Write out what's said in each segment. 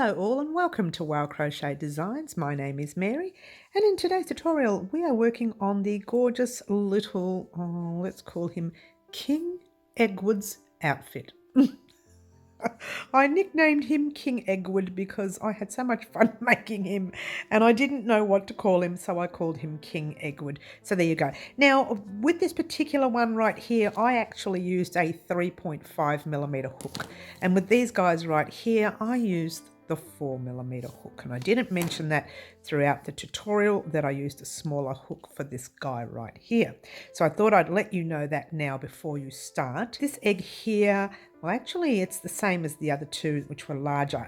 Hello all and welcome to Wow Crochet Designs. My name is Mary and in today's tutorial we are working on the gorgeous little, let's call him King Eggward's outfit. I nicknamed him King Eggward because I had so much fun making him and I didn't know what to call him, so I called him King Eggward. So there you go. Now with this particular one right here, I actually used a 3.5mm hook, and with these guys right here I used the 4mm hook, and I didn't mention that throughout the tutorial that I used a smaller hook for this guy right here. So I thought I'd let you know that now before you start. This egg here, well actually it's the same as the other two which were larger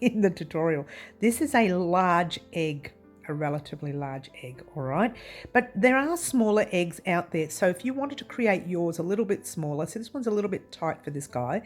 in the tutorial. This is a large egg, a relatively large egg, all right? But there are smaller eggs out there, so if you wanted to create yours a little bit smaller, so this one's a little bit tight for this guy,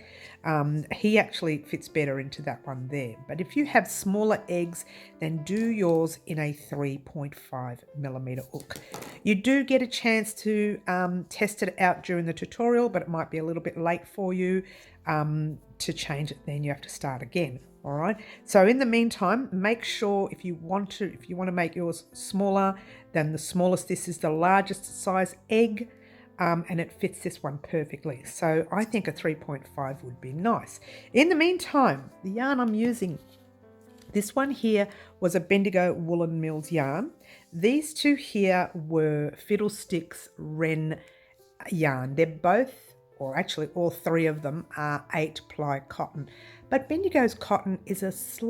he actually fits better into that one there. But if you have smaller eggs, then do yours in a 3.5mm hook. You do get a chance to test it out during the tutorial, but it might be a little bit late for you to change it. Then you have to start again. All right, so in the meantime, make sure if you want to make yours smaller than the smallest, this is the largest size egg, and it fits this one perfectly. So I think a 3.5 would be nice. In the meantime, the yarn I'm using, this one here was a Bendigo Woolen Mills yarn. These two here were Fiddlesticks Wren yarn. They're both, or actually all three of them, are 8-ply cotton. But Bendigo's cotton is it's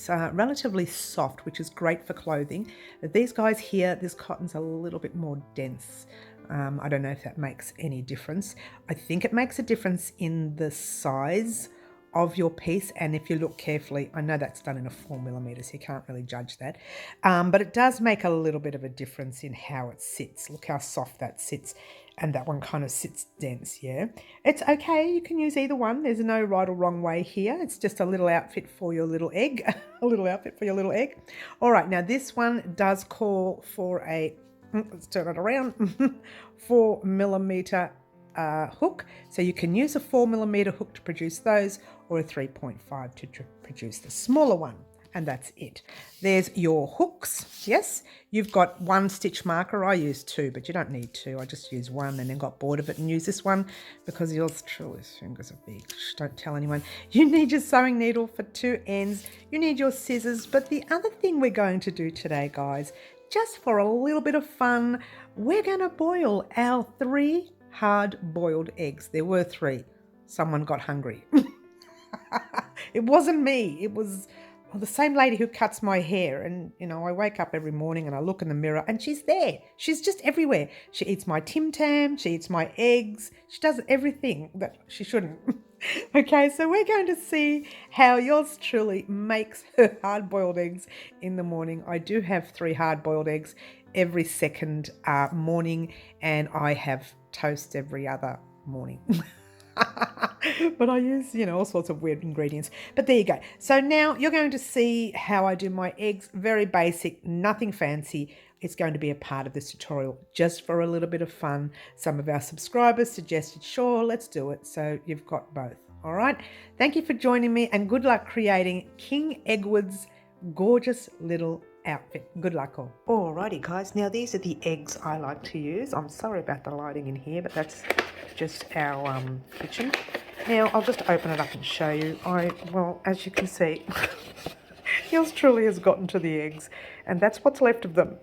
relatively soft, which is great for clothing. But these guys here, this cotton's a little bit more dense. I don't know if that makes any difference. I think it makes a difference in the size of your piece, and if you look carefully, I know that's done in a 4mm, so you can't really judge that, but it does make a little bit of a difference in how it sits. Look how soft that sits, and that one kind of sits dense. Yeah, it's okay, you can use either one. There's no right or wrong way here. It's just a little outfit for your little egg. A little outfit for your little egg. All right, now this one does call for a, let's turn it around, 4mm hook, so you can use a 4mm hook to produce those, or a 3.5 to produce the smaller one, and that's it. There's your hooks. Yes, you've got one stitch marker. I use two, but you don't need two. I just use one and then got bored of it and used this one because yours truly fingers are big. Shh, don't tell anyone. You need your sewing needle for two ends. You need your scissors. But the other thing we're going to do today, guys, just for a little bit of fun, we're going to boil our 3 hard-boiled eggs. There were 3. Someone got hungry. It wasn't me. It was the same lady who cuts my hair. And, you know, I wake up every morning and I look in the mirror and she's there. She's just everywhere. She eats my Tim Tam. She eats my eggs. She does everything that she shouldn't. Okay, so we're going to see how yours truly makes her hard-boiled eggs in the morning. I do have 3 hard-boiled eggs every second morning, and I have toast every other morning. But I use, you know, all sorts of weird ingredients. But there you go. So now you're going to see how I do my eggs. Very basic, nothing fancy. It's going to be a part of this tutorial just for a little bit of fun. Some of our subscribers suggested, sure, let's do it. So you've got both. All right. Thank you for joining me, and good luck creating King Eggward's gorgeous little outfit. Good luck all. Alrighty guys, now these are the eggs I like to use. I'm sorry about the lighting in here, but that's just our kitchen. Now I'll just open it up and show you. Well, as you can see, yours truly has gotten to the eggs, and that's what's left of them.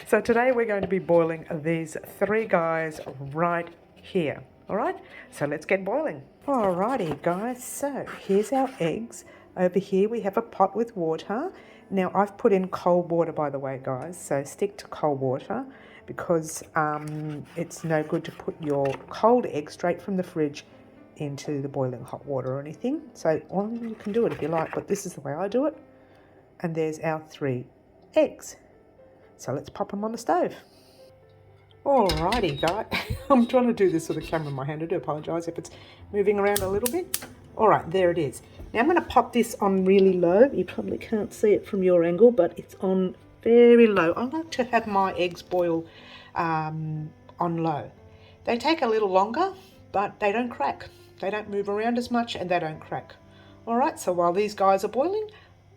So today we're going to be boiling these 3 guys right here. All right, so let's get boiling. Alrighty guys, so here's our eggs. Over here we have a pot with water. Now I've put in cold water, by the way, guys, so stick to cold water because it's no good to put your cold egg straight from the fridge into the boiling hot water or anything. So you can do it if you like, but this is the way I do it. And there's our 3 eggs. So let's pop them on the stove. Alrighty, guys. I'm trying to do this with the camera in my hand. I do apologise if it's moving around a little bit. Alright, there it is. Now I'm going to pop this on really low. You probably can't see it from your angle, but it's on very low. I like to have my eggs boil on low. They take a little longer, but they don't crack. They don't move around as much and they don't crack. All right, so while these guys are boiling,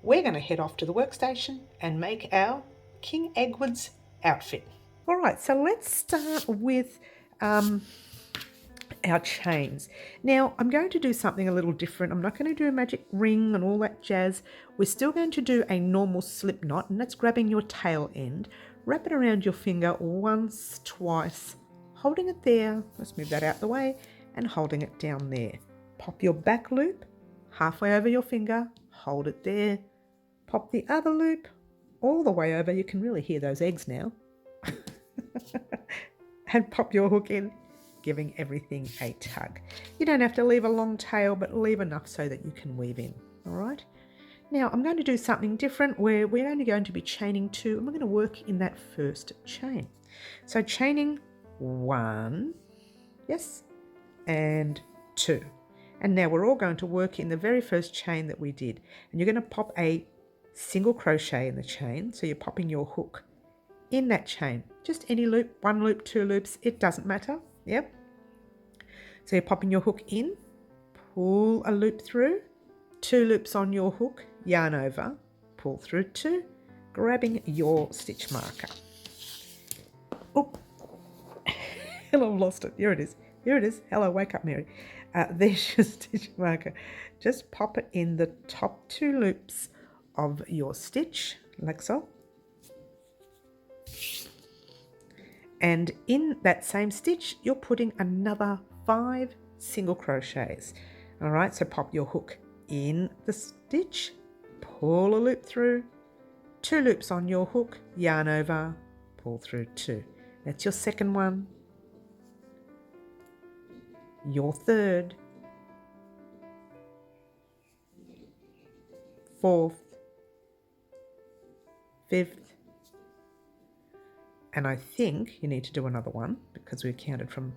we're going to head off to the workstation and make our King Eggward's outfit. All right, so let's start with our chains. Now, I'm going to do something a little different. I'm not going to do a magic ring and all that jazz. We're still going to do a normal slip knot, and that's grabbing your tail end, wrap it around your finger once, twice, holding it there. Let's move that out the way, and holding it down there. Pop your back loop halfway over your finger, hold it there, pop the other loop all the way over. You can really hear those eggs now. And pop your hook in, giving everything a tug. You don't have to leave a long tail, but leave enough so that you can weave in. All right. Now I'm going to do something different where we're only going to be chaining 2, and we're going to work in that first chain. So chaining 1, yes, and 2. And now we're all going to work in the very first chain that we did. And you're going to pop a single crochet in the chain. So you're popping your hook in that chain. Just any loop, 1 loop, 2 loops, it doesn't matter. Yep. So you're popping your hook in, pull a loop through, 2 loops on your hook, yarn over, pull through 2, grabbing your stitch marker. Oh, hello, I've lost it. Here it is. Here it is. Hello, wake up, Mary. There's your stitch marker. Just pop it in the top 2 loops of your stitch, like so. And in that same stitch, you're putting another 5 single crochets. All right, so pop your hook in the stitch, pull a loop through, 2 loops on your hook, yarn over, pull through 2. That's your second one, your third, 4th, 5th, and I think you need to do another one because we counted from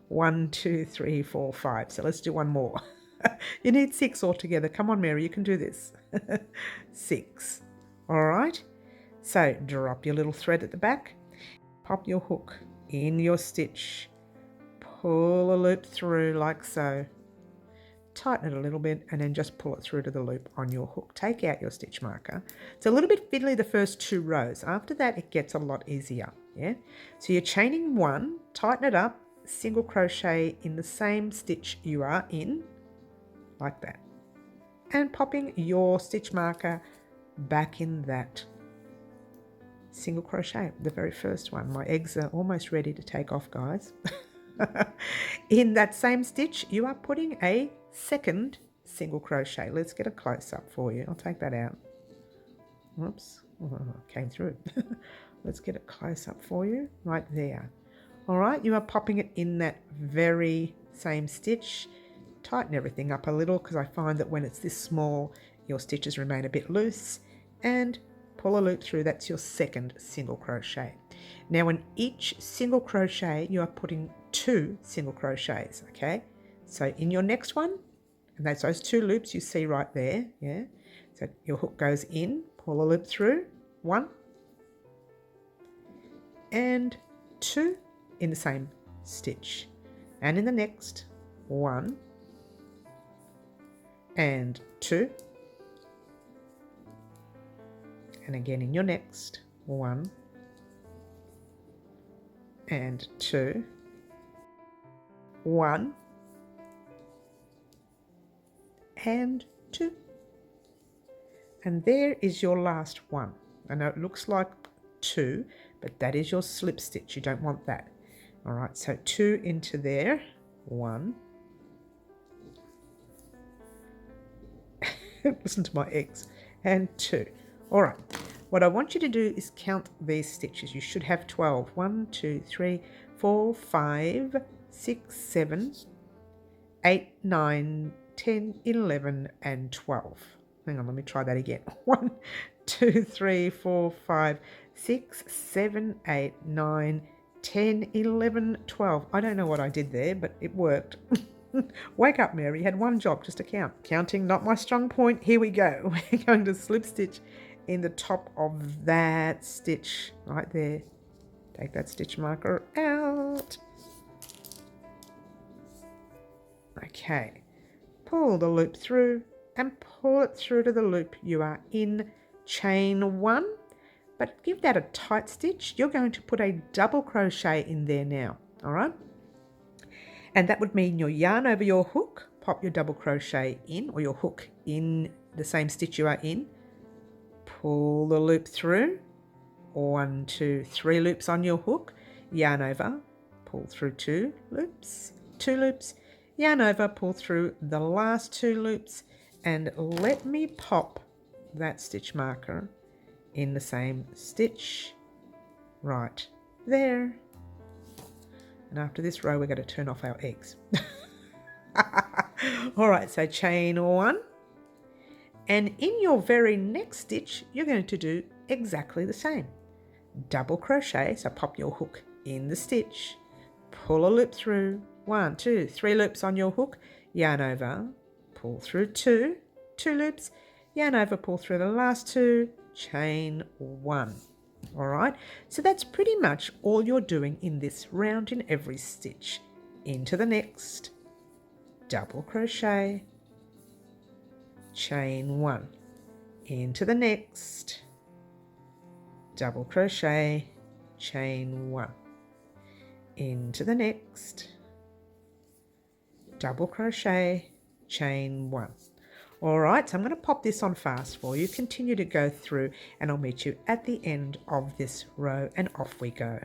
1, 2, 3, 4, 5. So let's do one more. You need 6 altogether. Come on, Mary, you can do this. 6. All right. So drop your little thread at the back, pop your hook in your stitch, pull a loop through like so, tighten it a little bit, and then just pull it through to the loop on your hook. Take out your stitch marker. It's a little bit fiddly the first 2 rows. After that, it gets a lot easier. Yeah. So you're chaining 1, tighten it up, single crochet in the same stitch you are in, like that, and popping your stitch marker back in that single crochet, the very first one. My eggs are almost ready to take off, guys. In that same stitch, you are putting a second single crochet. Let's get a close-up for you. I'll take that out. Whoops, came through. Let's get a close-up for you right there. All right, you are popping it in that very same stitch. Tighten everything up a little because I find that when it's this small, your stitches remain a bit loose, and pull a loop through. That's your second single crochet. Now in each single crochet, you are putting 2 single crochets, okay? So in your next one, and that's those 2 loops you see right there, yeah? So your hook goes in, pull a loop through, 1 and 2 in the same stitch. And in the next, 1 and 2. And again in your next, 1 and 2, 1 and 2. And there is your last one. I know it looks like 2, but that is your slip stitch. You don't want that. All right, so 2 into there, 1. Listen to my eggs. And 2. All right, what I want you to do is count these stitches. You should have 12. 1, 2, 3, 4, 5, 6, 7, 8, 9, 10, 11, and 12. Hang on, let me try that again. 1, 2, 3, 4, 5, 6, 7, 8, 9, 10, 11, 12. I don't know what I did there, but it worked. Wake up, Mary. You had one job, just to count. Counting, not my strong point. Here we go. We're going to slip stitch in the top of that stitch right there. Take that stitch marker out. Okay. Pull the loop through, and pull it through to the loop you are in, chain 1, but give that a tight stitch. You're going to put a double crochet in there now, all right? And that would mean your yarn over your hook, pop your double crochet in, or your hook in the same stitch you are in, pull the loop through, 1, 2, 3 loops on your hook, yarn over, pull through 2 loops, yarn over, pull through the last 2 loops, and let me pop that stitch marker in the same stitch right there. And after this row, we're going to turn off our eggs. All right, so chain 1. And in your very next stitch, you're going to do exactly the same. Double crochet, so pop your hook in the stitch, pull a loop through, 1, 2, 3 loops on your hook, yarn over, pull through 2 loops, yarn over, pull through the last 2, chain 1. All right, so that's pretty much all you're doing in this round in every stitch. Into the next, double crochet, chain 1, into the next, double crochet, chain 1, into the next, double crochet, chain 1. All right, so I'm going to pop this on fast for you. Continue to go through and I'll meet you at the end of this row, and off we go.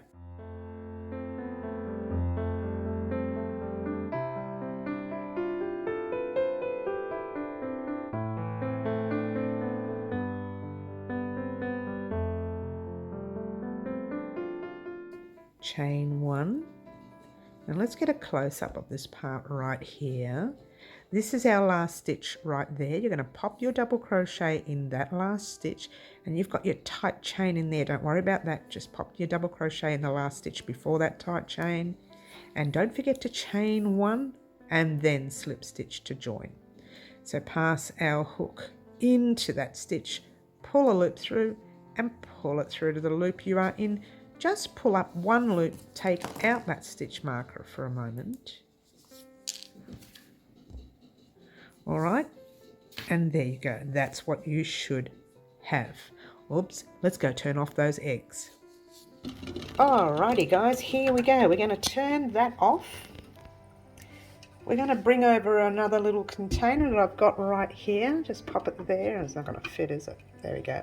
Chain 1. And let's get a close-up of this part right here. This is our last stitch right there. You're going to pop your double crochet in that last stitch, and you've got your tight chain in there. Don't worry about that. Just pop your double crochet in the last stitch before that tight chain. And don't forget to chain 1 and then slip stitch to join. So pass our hook into that stitch, pull a loop through and pull it through to the loop you are in. Just pull up 1 loop, take out that stitch marker for a moment. All right, and there you go. That's what you should have. Oops, let's go turn off those eggs. Alrighty guys, here we go. We're going to turn that off. We're going to bring over another little container that I've got right here. Just pop it there. It's not going to fit, is it? There we go.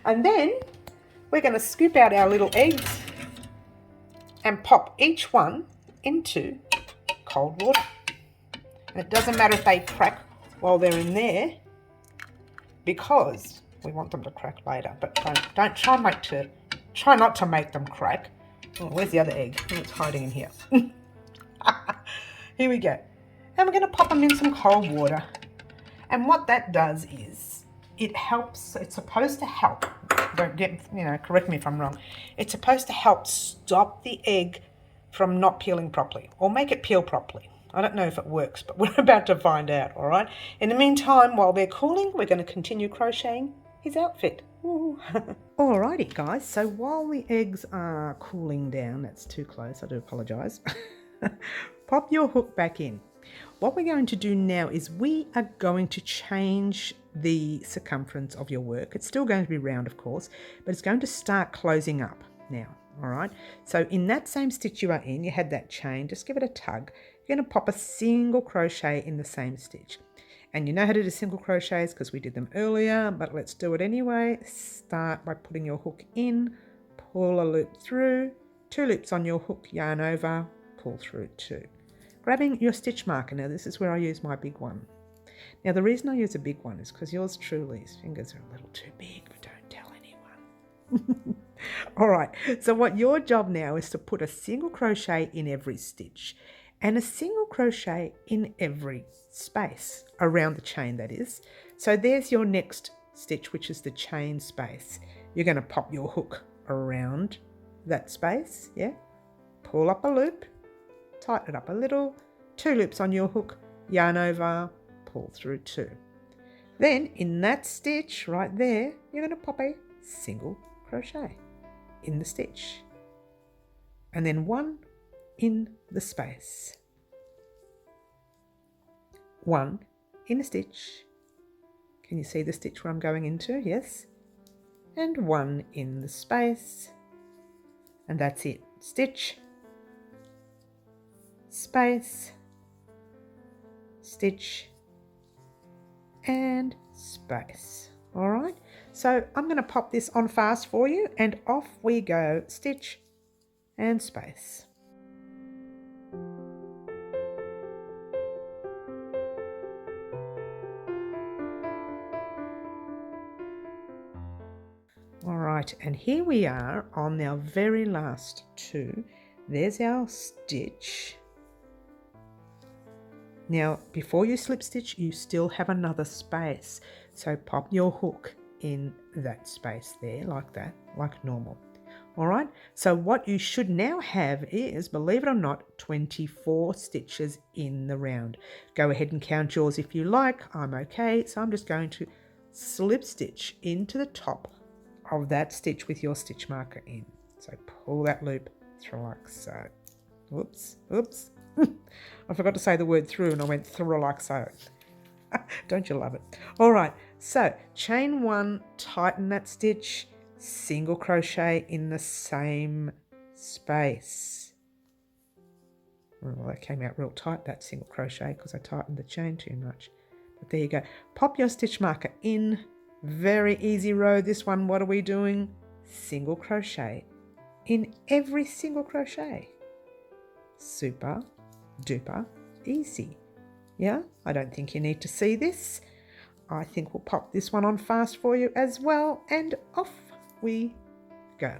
And then we're going to scoop out our little eggs and pop each one into cold water. And it doesn't matter if they crack while they're in there, because we want them to crack later. But don't try not to make them crack. Oh, where's the other egg? Oh, it's hiding in here. Here we go. And we're going to pop them in some cold water. And what that does is it helps. It's supposed to help. Don't get, correct me if I'm wrong. It's supposed to help stop the egg from not peeling properly, or make it peel properly. I don't know if it works, but we're about to find out, all right? In the meantime, while they're cooling, we're going to continue crocheting his outfit. Alrighty, guys, so while the eggs are cooling down, that's too close, I do apologise, pop your hook back in. What we're going to do now is we are going to change the circumference of your work. It's still going to be round, of course, but it's going to start closing up now, all right? So in that same stitch you are in, you had that chain, just give it a tug. You're going to pop a single crochet in the same stitch. And you know how to do single crochets because we did them earlier, but let's do it anyway. Start by putting your hook in, pull a loop through, 2 loops on your hook, yarn over, pull through 2. Grabbing your stitch marker. Now this is where I use my big one. Now the reason I use a big one is because yours truly's fingers are a little too big, but don't tell anyone. All right, so what your job now is to put a single crochet in every stitch and a single crochet in every space around the chain, that is. So there's your next stitch, which is the chain space. You're going to pop your hook around that space, yeah? Pull up a loop, tighten it up a little, 2 loops on your hook, yarn over, pull through 2. Then in that stitch right there, you're going to pop a single crochet in the stitch, and then 1 in the space, 1 in a stitch. Can you see the stitch where I'm going into? Yes. And 1 in the space. And that's it. Stitch, space, stitch, and space. All right, so I'm going to pop this on fast for you, and off we go. Stitch and space. All right, and here we are on our very last 2. There's our stitch. Now, before you slip stitch, you still have another space. So pop your hook in that space there, like that, like normal. All right, so what you should now have is, believe it or not, 24 stitches in the round. Go ahead and count yours if you like. I'm okay, so I'm just going to slip stitch into the top of that stitch with your stitch marker in. So pull that loop through like so. Oops. I forgot to say the word through and I went through like so. Don't you love it? All right, so chain 1, tighten that stitch, single crochet in the same space. Well, that came out real tight, that single crochet, because I tightened the chain too much. But there you go. Pop your stitch marker in. Very easy row. This one, what are we doing? Single crochet in every single crochet. Super duper easy. Yeah, I don't think you need to see this. I think we'll pop this one on fast for you as well, and off we go.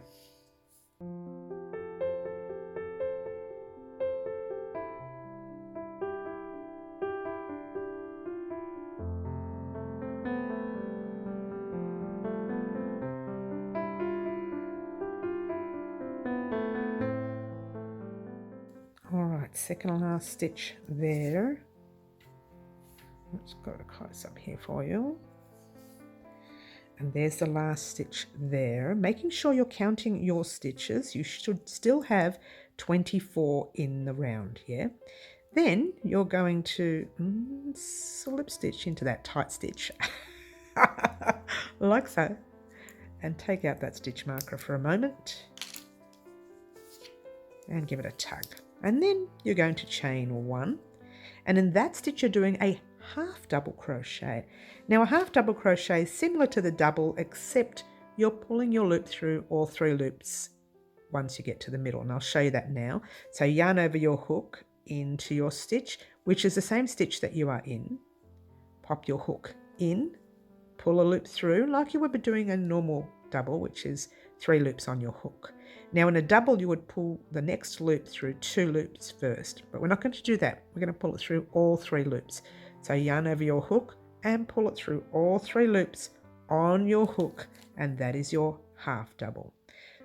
All right, second and last stitch there. Let's go close up here for you. And there's the last stitch there. Making sure you're counting your stitches. You should still have 24 in the round, yeah? Then you're going to slip stitch into that tight stitch, like so. And take out that stitch marker for a moment. And give it a tug. And then you're going to chain 1. And in that stitch you're doing a half double crochet. Now a half double crochet is similar to the double, except you're pulling your loop through all 3 loops once you get to the middle, and I'll show you that now. So yarn over your hook into your stitch, which is the same stitch that you are in. Pop your hook in, pull a loop through like you would be doing a normal double, which is 3 loops on your hook. Now in a double you would pull the next loop through 2 loops first, but we're not going to do that. We're going to pull it through all 3 loops. So yarn over your hook and pull it through all 3 loops on your hook, and that is your half double.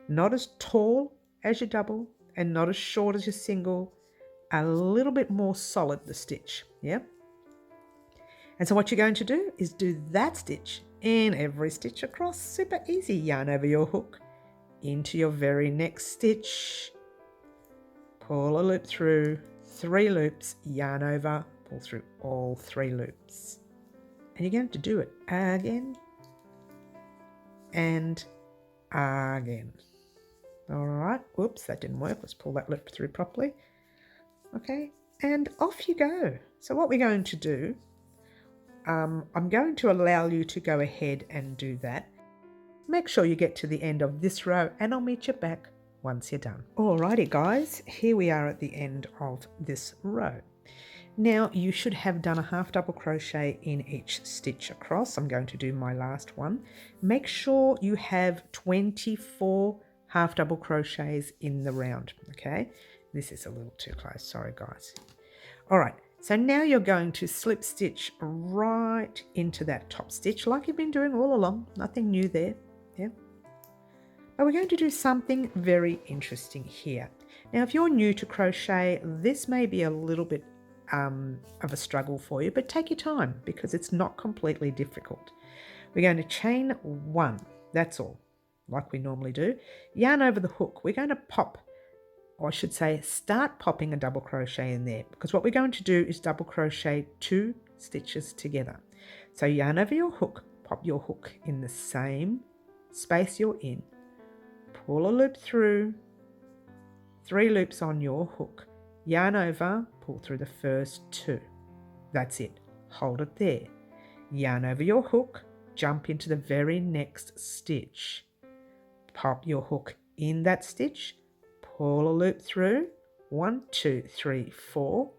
Not as tall as your double and not as short as your single, a little bit more solid the stitch, yeah? And so what you're going to do is do that stitch in every stitch across. Super easy. Yarn over your hook into your very next stitch, pull a loop through, 3 loops, yarn over, pull through all 3 loops. And you're going to do it again and again. All right, whoops, that didn't work. Let's pull that loop through properly. Okay, and off you go. So what we're going to do, I'm going to allow you to go ahead and do that. Make sure you get to the end of this row and I'll meet you back once you're done. Alrighty guys, here we are at the end of this row. Now you should have done a half double crochet in each stitch across. I'm going to do my last one. Make sure you have 24 half double crochets in the round, okay? This is a little too close, sorry guys. All right, so now you're going to slip stitch right into that top stitch like you've been doing all along, nothing new there, yeah? But we're going to do something very interesting here. Now, if you're new to crochet, this may be a little bit of a struggle for you, but take your time because it's not completely difficult. We're going to chain 1, that's all, like we normally do. Yarn over the hook. We're going to pop, or I should say start popping a double crochet in there, because what we're going to do is double crochet 2 stitches together. So yarn over your hook, pop your hook in the same space you're in, pull a loop through, 3 loops on your hook, yarn over, pull through the first 2. That's it. Hold it there. Yarn over your hook, jump into the very next stitch. Pop your hook in that stitch, pull a loop through, 1, 2, 3, 4,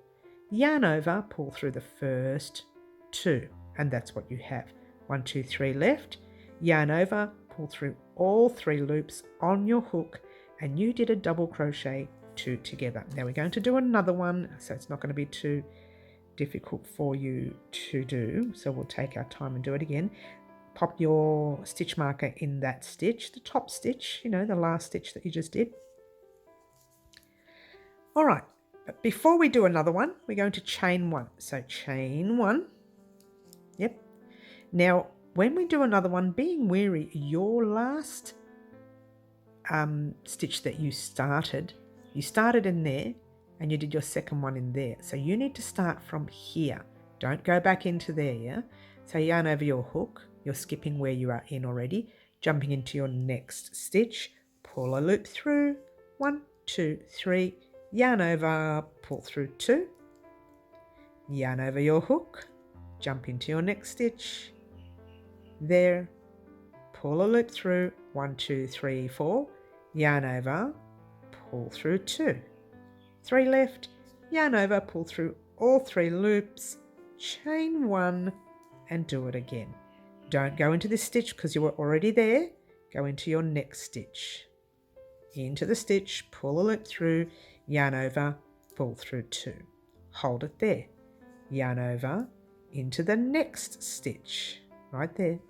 yarn over, pull through the first 2, and that's what you have. 1, 2, 3 left, yarn over, pull through all 3 loops on your hook, and you did a double crochet 2 together. Now we're going to do another one, so it's not going to be too difficult for you to do, so we'll take our time and do it again. Pop your stitch marker in that stitch, the top stitch, you know, the last stitch that you just did. All right, but before we do another one, we're going to chain 1. So chain 1, yep. Now, when we do another one, being wary, your last stitch that you started in there, and you did your second one in there. So you need to start from here. Don't go back into there, yeah? So yarn over your hook. You're skipping where you are in already. Jumping into your next stitch. Pull a loop through. 1, 2, 3. Yarn over, pull through 2. Yarn over your hook. Jump into your next stitch. There. Pull a loop through. 1, 2, 3, 4. Yarn over, pull through 2. 3 left, yarn over, pull through all 3 loops, chain 1 and do it again. Don't go into this stitch because you were already there. Go into your next stitch. Into the stitch, pull a loop through, yarn over, pull through 2. Hold it there. Yarn over, into the next stitch, right there.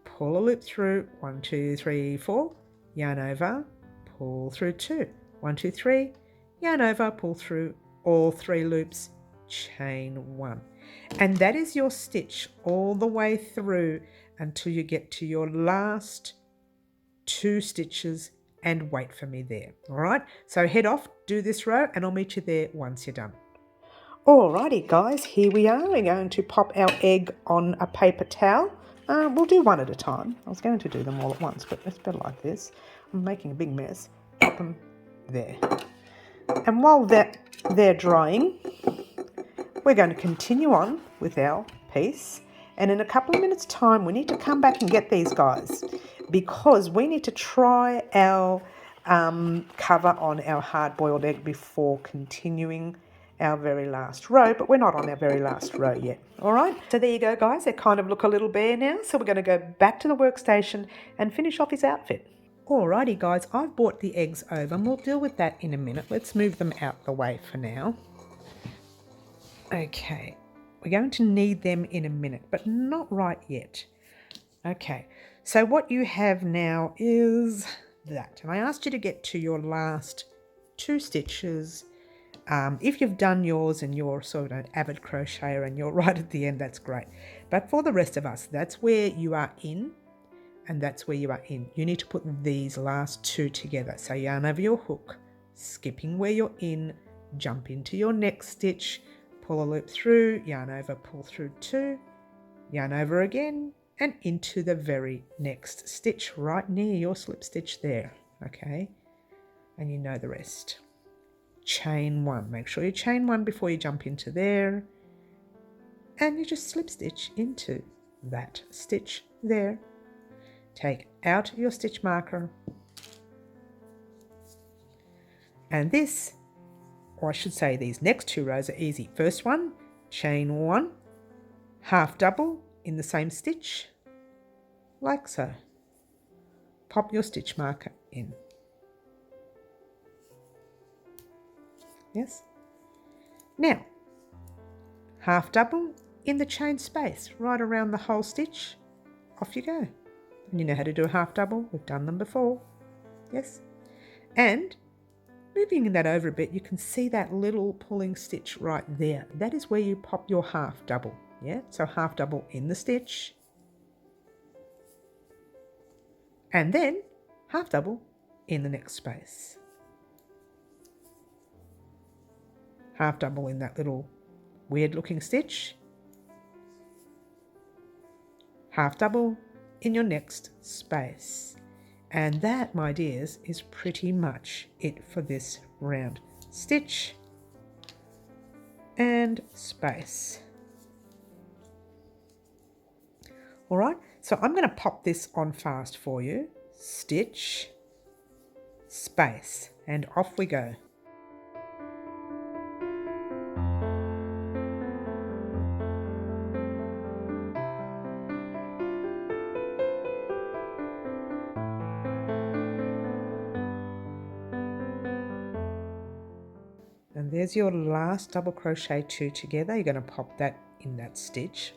Pull a loop through, 1, 2, 3, 4, yarn over, pull through 2. 1, 2, 3, yarn over, pull through all 3 loops, chain 1. And that is your stitch all the way through until you get to your last 2 stitches and wait for me there. All right, so head off, do this row, and I'll meet you there once you're done. Alrighty guys, here we are. We're going to pop our egg on a paper towel. We'll do one at a time. I was going to do them all at once, but it's better like this. I'm making a big mess. Pop them there. And while they're drying, we're going to continue on with our piece. And in a couple of minutes' time, we need to come back and get these guys because we need to try our cover on our hard-boiled egg before continuing our very last row, but we're not on our very last row yet. All right, so there you go, guys. They kind of look a little bare now, so we're going to go back to the workstation and finish off his outfit. Alrighty guys, I've brought the eggs over and we'll deal with that in a minute. Let's move them out the way for now. Okay, we're going to need them in a minute, but not right yet. Okay, so what you have now is that. And I asked you to get to your last 2 stitches. If you've done yours and you're sort of an avid crocheter and you're right at the end, that's great. But for the rest of us, that's where you are in. And that's where you are in. You need to put these last 2 together. So yarn over your hook, skipping where you're in, jump into your next stitch, pull a loop through, yarn over, pull through 2, yarn over again, and into the very next stitch right near your slip stitch there. Okay, and you know the rest. Chain 1. Make sure you chain 1 before you jump into there, and you just slip stitch into that stitch there. Take out your stitch marker, and this, or I should say these next 2 rows are easy. First one, chain 1, half double in the same stitch, like so. Pop your stitch marker in. Yes. Now, half double in the chain space, right around the whole stitch. Off you go. And you know how to do a half double. We've done them before. Yes. And moving that over a bit, you can see that little pulling stitch right there. That is where you pop your half double. Yeah. So half double in the stitch. And then half double in the next space. Half double in that little weird looking stitch. half double in your next space. And that, my dears, is pretty much it for this round. Stitch and space. All right, so I'm going to pop this on fast for you. Stitch, space, and off we go. And there's your last double crochet 2 together. You're going to pop that in that stitch.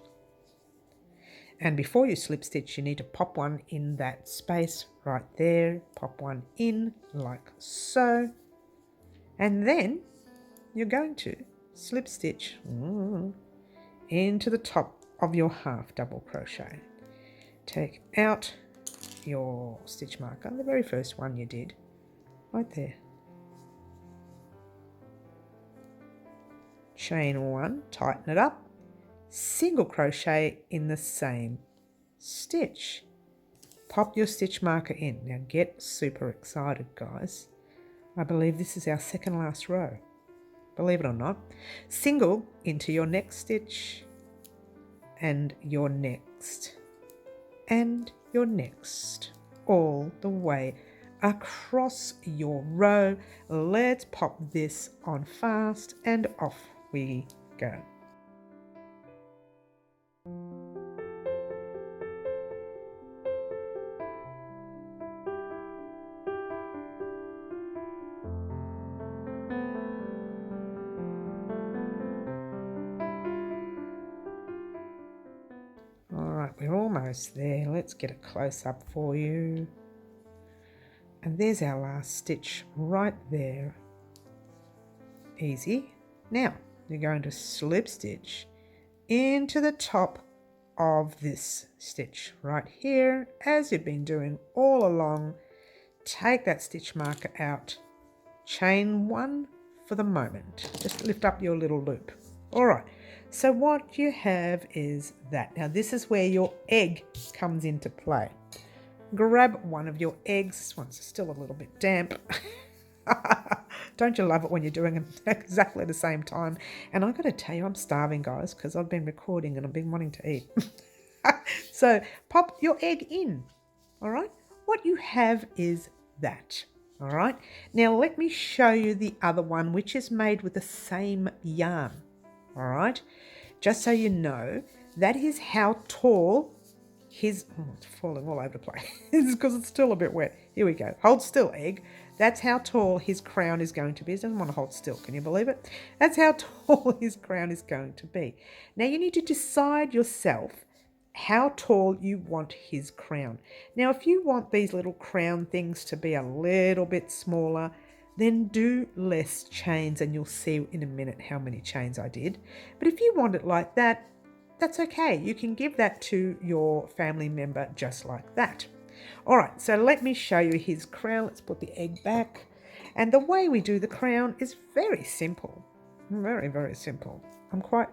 And before you slip stitch, you need to pop one in that space right there. Pop one in like so. And then you're going to slip stitch into the top of your half double crochet. Take out your stitch marker, the very first one you did, right there. Chain 1, tighten it up, single crochet in the same stitch. Pop your stitch marker in. Now get super excited, guys. I believe this is our second last row. Believe it or not. Single into your next stitch and your next and your next, all the way across your row. Let's pop this on fast and off we go. Alright, we're almost there. Let's get a close up for you. And there's our last stitch right there. Easy. Now, you're going to slip stitch into the top of this stitch right here, as you've been doing all along. Take that stitch marker out, chain 1 for the moment. Just lift up your little loop. All right, so what you have is that. Now this is where your egg comes into play. Grab one of your eggs. This one's still a little bit damp. Don't you love it when you're doing them exactly at the same time? And I've got to tell you, I'm starving, guys, because I've been recording and I've been wanting to eat. So pop your egg in. All right, what you have is that. All right, now let me show you the other one, which is made with the same yarn. All right, just so you know, that is how tall his, it's falling all over the place because it's still a bit wet. Here we go. Hold still, egg. That's how tall his crown is going to be. He doesn't want to hold still. Can you believe it? That's how tall his crown is going to be. Now you need to decide yourself how tall you want his crown. Now, if you want these little crown things to be a little bit smaller, then do less chains, and you'll see in a minute how many chains I did. But if you want it like that, that's okay. You can give that to your family member just like that. All right, so let me show you his crown. Let's put the egg back. And the way we do the crown is very simple. Very, very simple. I'm quite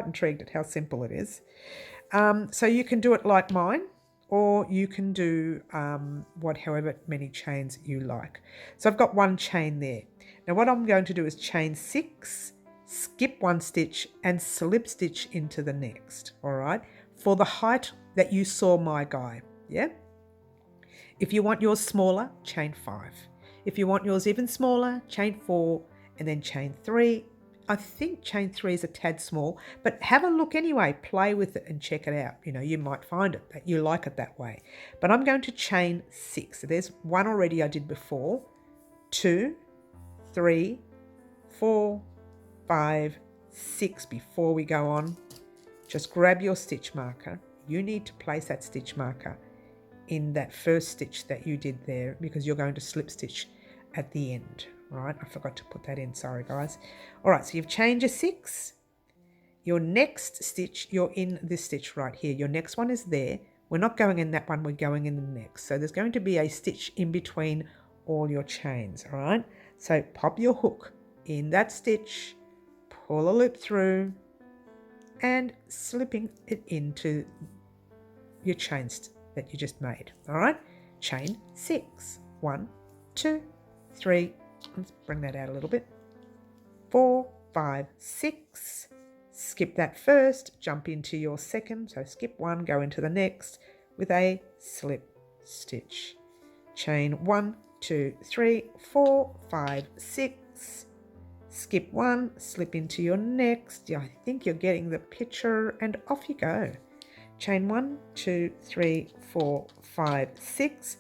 intrigued at how simple it is. So you can do it like mine, or you can do however many chains you like. So I've got one chain there. Now what I'm going to do is chain 6, skip 1 stitch and slip stitch into the next, all right, for the height that you saw my guy, yeah? If you want yours smaller, chain 5. If you want yours even smaller, chain 4 and then chain 3. I think chain 3 is a tad small, but have a look anyway, play with it and check it out. You know, you might find it that you like it that way. But I'm going to chain 6. So there's one already I did before. 2, 3, 4, 5, 6 before we go on. Just grab your stitch marker. You need to place that stitch marker in that first stitch that you did there, because you're going to slip stitch at the end. Right, I forgot to put that in, sorry guys. All right, so you've chained your 6. Your next stitch, you're in this stitch right here. Your next one is there. We're not going in that one, we're going in the next. So there's going to be a stitch in between all your chains, all right? So pop your hook in that stitch, pull a loop through, and slipping it into your chains that you just made. All right, chain 6. 1, 2, 3. Let's bring that out a little bit. 4, 5, 6. Skip that first, jump into your second. So skip 1, go into the next with a slip stitch. Chain 1, 2, 3, 4, 5, 6. Skip 1, slip into your next. I think you're getting the picture, and off you go. Chain 1, 2, 3, 4, 5, 6.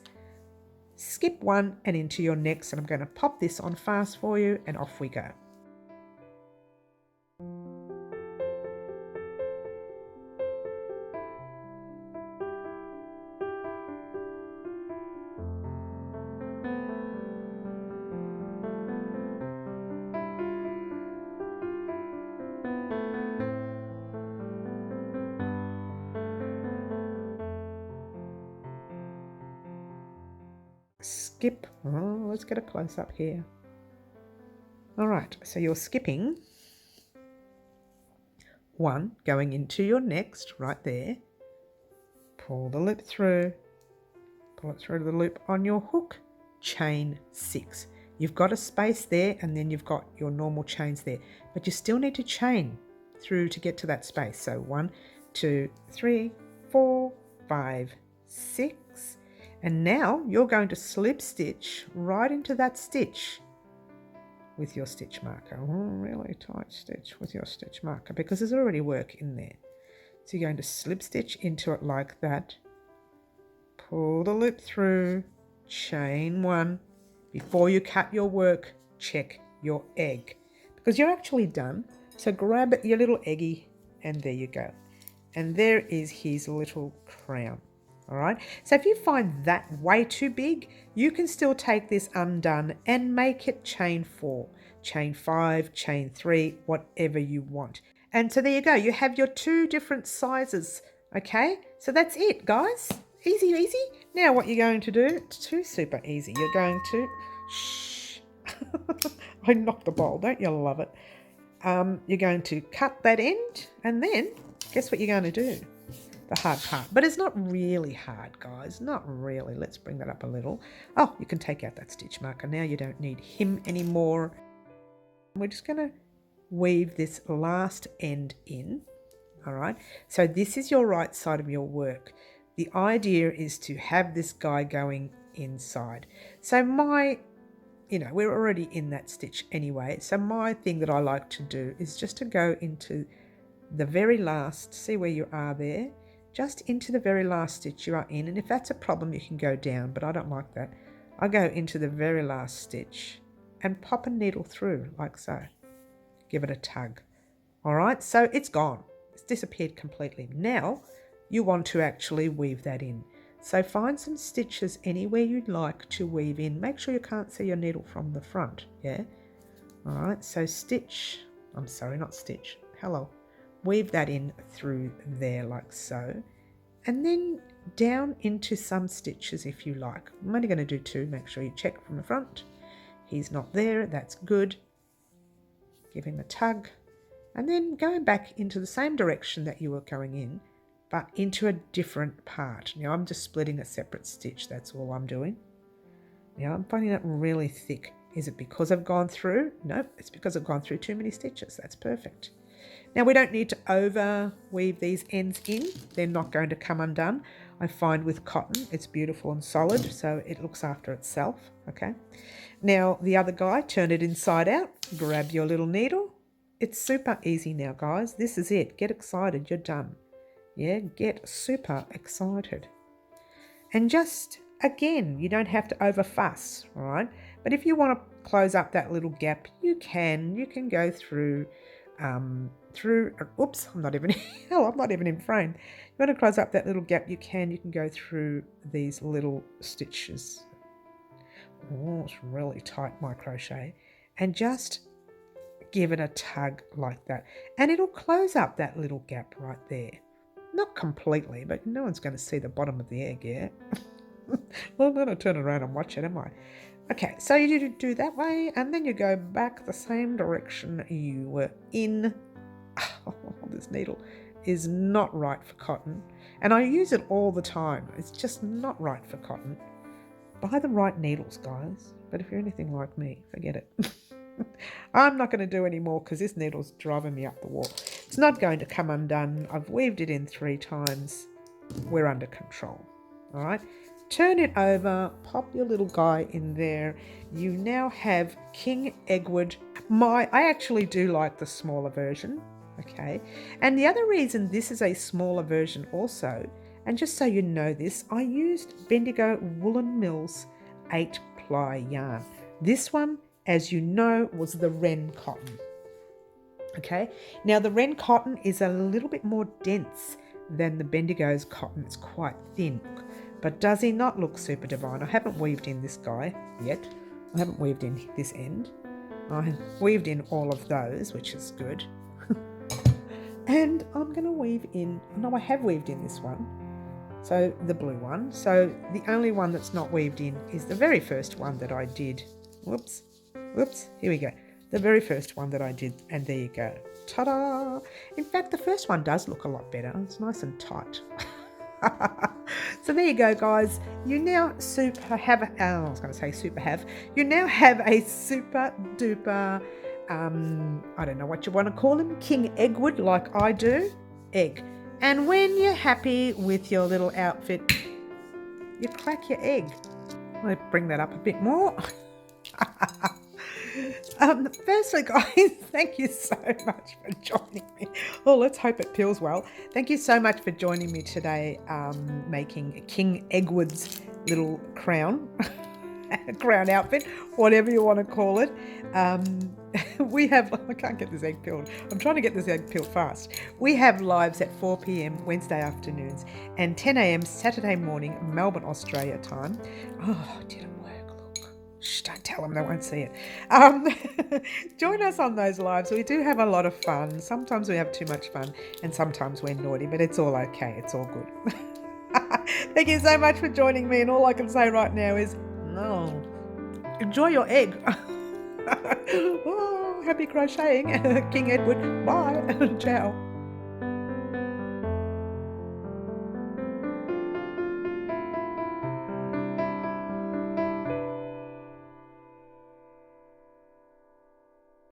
Skip 1 and into your next, and I'm going to pop this on fast for you, and off we go. Skip. Oh, let's get a close up here. All right, so you're skipping 1, going into your next right there. Pull the loop through, pull it through to the loop on your hook, chain 6. You've got a space there, and then you've got your normal chains there, but you still need to chain through to get to that space. So 1, 2, 3, 4, 5, 6. And now you're going to slip stitch right into that stitch with your stitch marker. Oh, really tight stitch with your stitch marker because there's already work in there. So you're going to slip stitch into it like that. Pull the loop through, chain 1. Before you cut your work, check your egg because you're actually done. So grab your little eggy, and there you go. And there is his little crown. All right, so if you find that way too big, you can still take this undone and make it chain 4, chain 5, chain 3, whatever you want. And so there you go. You have your 2 different sizes. Okay, so that's it, guys. Easy, easy. Now what you're going to do, it's too super easy. You're going to, shh. I knocked the bowl. Don't you love it? You're going to cut that end, and then guess what you're going to do? The hard part, but it's not really hard, guys, not really. Let's bring that up a little. Oh, you can take out that stitch marker now. You don't need him anymore. We're just going to weave this last end in. All right, so this is your right side of your work. The idea is to have this guy going inside. So we're already in that stitch anyway, so my thing that I like to do is just to go into the very last, see where you are there, just into the very last stitch you are in. And if that's a problem, you can go down, but I don't like that. I go into the very last stitch and pop a needle through like so. Give it a tug. All right, so it's gone. It's disappeared completely. Now you want to actually weave that in. So find some stitches anywhere you'd like to weave in. Make sure you can't see your needle from the front, yeah? All right, so stitch, I'm sorry, not stitch, hello. Weave that in through there like so, and then down into some stitches if you like. I'm only going to do 2. Make sure you check from the front. He's not there, that's good. Give him a tug, and then going back into the same direction that you were going in, but into a different part. Now I'm just splitting a separate stitch, that's all I'm doing. Now I'm finding it really thick. Is it because I've gone through? Nope, it's because I've gone through too many stitches. That's perfect. Now we don't need to over weave these ends in. They're not going to come undone. I find with cotton, it's beautiful and solid, so it looks after itself, okay? Now the other guy, turn it inside out, grab your little needle. It's super easy now, guys. This is it. Get excited, you're done. Yeah, get super excited. And just, again, you don't have to over fuss, all right? But if you want to close up that little gap, you can. You can go through, oops, I'm not even in frame. You want to close up that little gap, you can go through these little stitches. Oh, it's really tight, my crochet. And just give it a tug like that. And it'll close up that little gap right there. Not completely, but no one's going to see the bottom of the egg yet. Well, I'm going to turn around and watch it, am I? Okay, so you do that way, and then you go back the same direction you were in. Oh, this needle is not right for cotton. and I use it all the time. It's just not right for cotton. Buy the right needles, guys. But if you're anything like me, forget it. I'm not going to do any more because this needle's driving me up the wall. It's not going to come undone. I've weaved it in 3 times. We're under control. All right. Turn it over, pop your little guy in there. You now have King Eggward. I actually do like the smaller version, okay? And the other reason this is a smaller version also, and just so you know this, I used Bendigo Woolen Mills 8-ply yarn. This one, as you know, was the Wren cotton, okay? Now the Wren cotton is a little bit more dense than the Bendigo's cotton. It's quite thin. But does he not look super divine? I haven't weaved in this guy yet. I haven't weaved in this end. I have weaved in all of those, which is good. And I'm going to weave in... No, I have weaved in this one. So the blue one. So the only one that's not weaved in is the very first one that I did. Whoops. Here we go. The very first one that I did. And there you go. Ta-da! In fact, the first one does look a lot better. It's nice and tight. So there you go, guys. You now you now have a super duper, I don't know what you want to call him, King Eggward, like I do, egg. And when you're happy with your little outfit, you crack your egg. I'll bring that up a bit more. Firstly, guys, thank you so much for joining me. Oh, let's hope it peels well. Thank you so much for joining me today, making King Eggward's little crown, crown outfit, whatever you want to call it. We have, I can't get this egg peeled. I'm trying to get this egg peeled fast. We have lives at 4 p.m. Wednesday afternoons and 10 a.m. Saturday morning, Melbourne, Australia time. Oh, it didn't work. Shh, don't tell them, they won't see it. Join us on those lives. We do have a lot of fun. Sometimes we have too much fun and sometimes we're naughty, but it's all okay. It's all good. Thank you so much for joining me. And all I can say right now is, no, enjoy your egg. Oh, happy crocheting. King Eggward. Bye. Ciao.